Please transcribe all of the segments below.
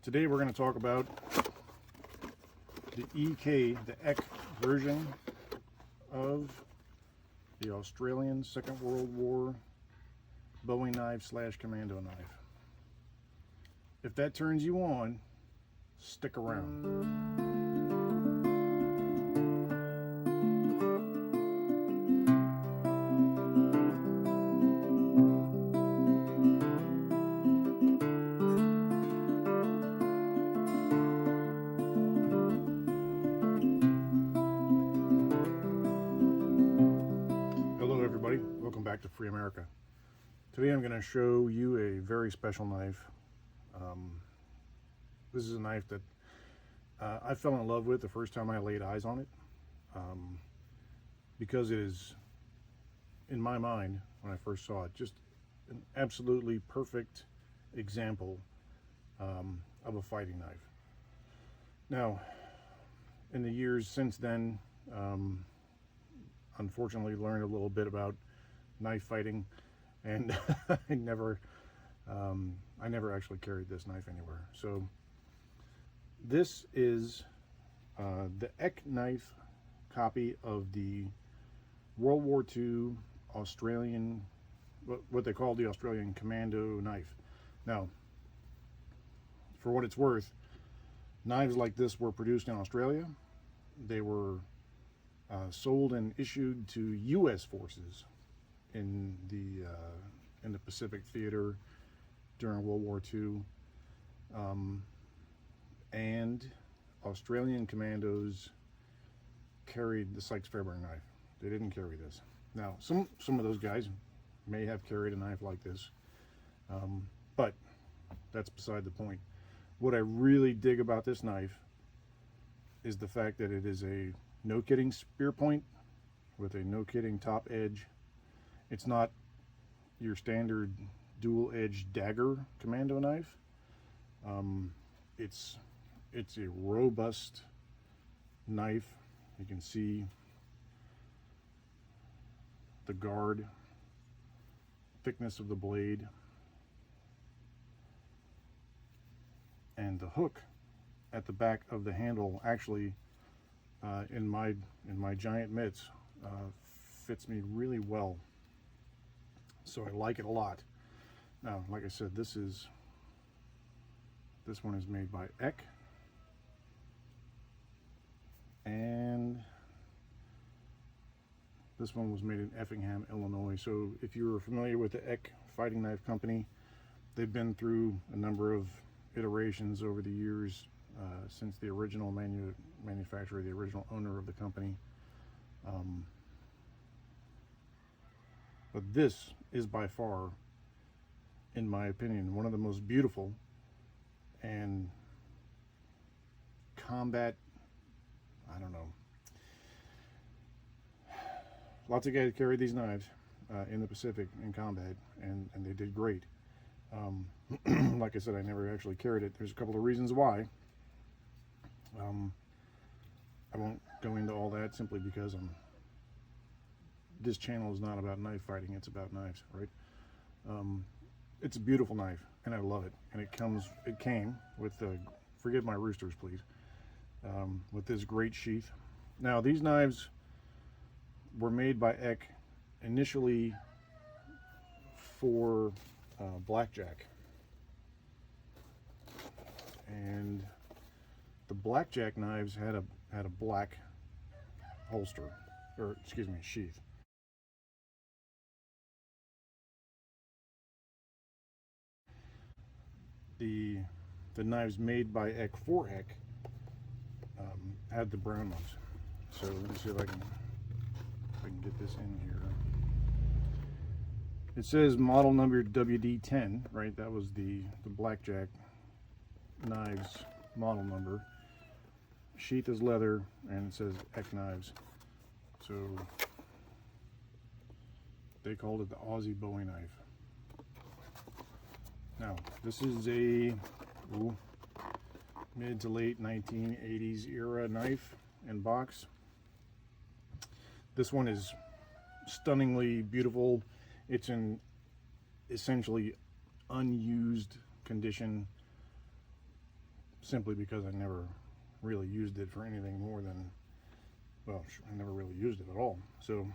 Today we're going to talk about the EK, the Ek version of the Australian Second World War Bowie knife / commando knife. If that turns you on, stick around. Hello everybody, welcome back to Free America. Today I'm going to show you a very special knife. This is a knife that I fell in love with the first time I laid eyes on it, because it is, in my mind, when I first saw it, just an absolutely perfect example of a fighting knife. Now, in the years since then, unfortunately learned a little bit about knife fighting, and I never actually carried this knife anywhere. So this is the Ek knife copy of the World War II Australian, what they call the Australian Commando Knife. Now, for what it's worth, knives like this were produced in Australia. They were sold and issued to U.S. forces in the Pacific Theater during World War II, and Australian commandos carried the Sykes-Fairbairn knife. They didn't carry this. Now, some of those guys may have carried a knife like this, but that's beside the point. What I really dig about this knife is the fact that it is a no-kidding spear point with a no-kidding top edge. It's not your standard dual-edged dagger commando knife. It's a robust knife. You can see the guard, thickness of the blade, and the hook at the back of the handle actually, in my giant mitts, fits me really well. So I like it a lot. Now, like I said, this one is made by Ek, and this one was made in Effingham, Illinois. So if you're familiar with the Ek fighting knife company, they've been through a number of iterations over the years, since the original manufacturer, the original owner of the company. But this is by far, in my opinion, one of the most beautiful and combat, I don't know. Lots of guys carry these knives in the Pacific in combat, and they did great. Like I said, I never actually carried it. There's a couple of reasons why. I won't go into all that, simply because this channel is not about knife fighting, it's about knives, right? It's a beautiful knife, and I love it. And it came with forgive my roosters, please, with this great sheath. Now, these knives were made by Ek initially for blackjack, and the blackjack knives had a black holster, or excuse me, sheath. The knives made by Ek for Ek had the brown ones. So let me see if I can get this in here. It says model number WD10, right? That was the blackjack knives model number. Sheath is leather, and it says Ek knives. So they called it the Aussie Bowie knife. Now, this is a mid to late 1980s era knife and box. This one is stunningly beautiful. It's in essentially unused condition. simply because I never really used it for anything more than, well, I never really used it at all. So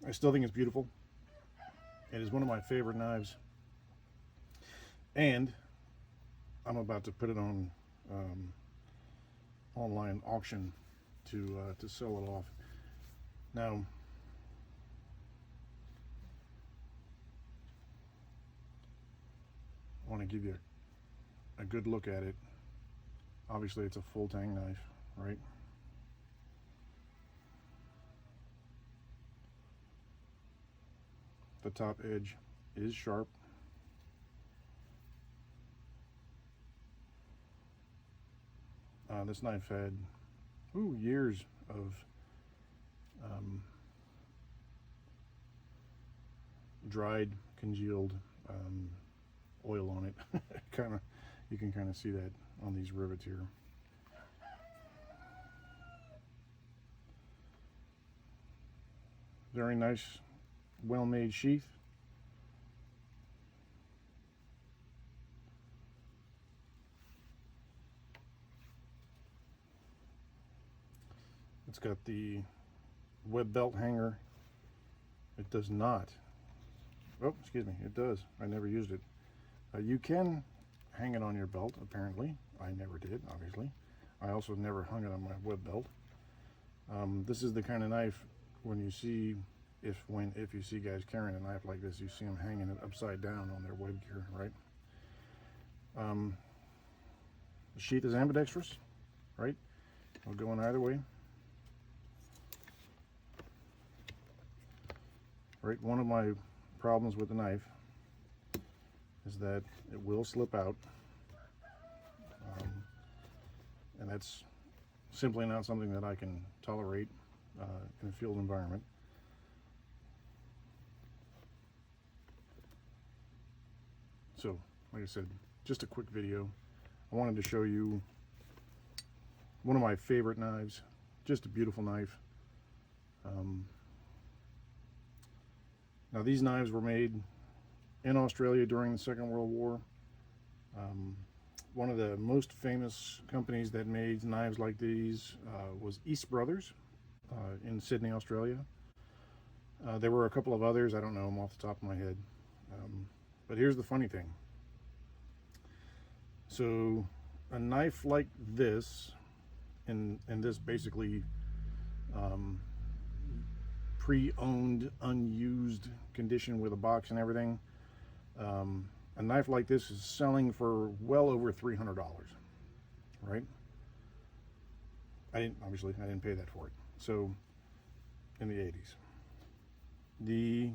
I still think it's beautiful. It is one of my favorite knives, and I'm about to put it on online auction to sell it off. Now, I want to give you a good look at it. Obviously, it's a full tang knife, right? The top edge is sharp. This knife had years of dried, congealed oil on it. You can kind of see that on these rivets here. Very nice, well-made sheath. It's got the web belt hanger. It does not. Oh, excuse me, it does. I never used it. You can hang it on your belt, apparently. I never did, obviously. I also never hung it on my web belt. This is the kind of knife when you see, if you see guys carrying a knife like this, you see them hanging it upside down on their web gear, right? The sheath is ambidextrous, right? It'll go in either way. Right, one of my problems with the knife is that it will slip out, and that's simply not something that I can tolerate in a field environment. So, like I said, just a quick video. I wanted to show you one of my favorite knives, just a beautiful knife. Now, these knives were made in Australia during the Second World War. One of the most famous companies that made knives like these was East Brothers in Sydney, Australia. There were a couple of others, I don't know them off the top of my head. But here's the funny thing. So a knife like this, in this basically pre-owned, unused condition with a box and everything, a knife like this is selling for well over $300, right? Obviously I didn't pay that for it. So in the 80s, the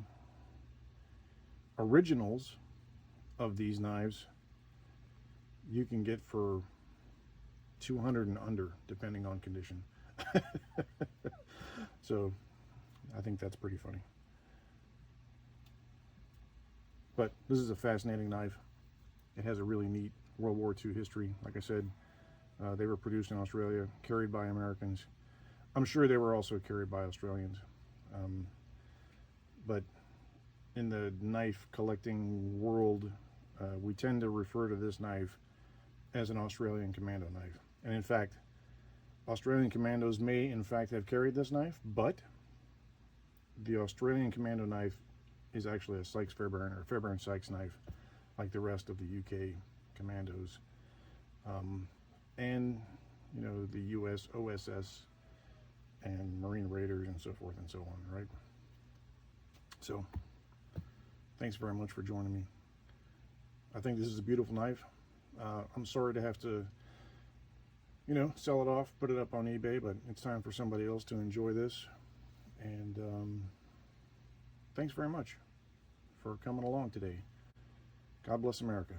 originals of these knives you can get for 200 and under, depending on condition. So I think that's pretty funny. But this is a fascinating knife. It has a really neat World War II history. Like I said, they were produced in Australia, carried by Americans. I'm sure they were also carried by Australians. But in the knife collecting world, we tend to refer to this knife as an Australian Commando knife. And in fact, Australian Commandos may in fact have carried this knife, but the Australian Commando knife is actually a Sykes Fairbairn or Fairbairn Sykes knife, like the rest of the UK Commandos, and you know, the US OSS and Marine Raiders and so forth and so on, right? So thanks very much for joining me. I think this is a beautiful knife. I'm sorry to have to, you know, sell it off, put it up on eBay, but it's time for somebody else to enjoy this. And thanks very much for coming along today. God bless America.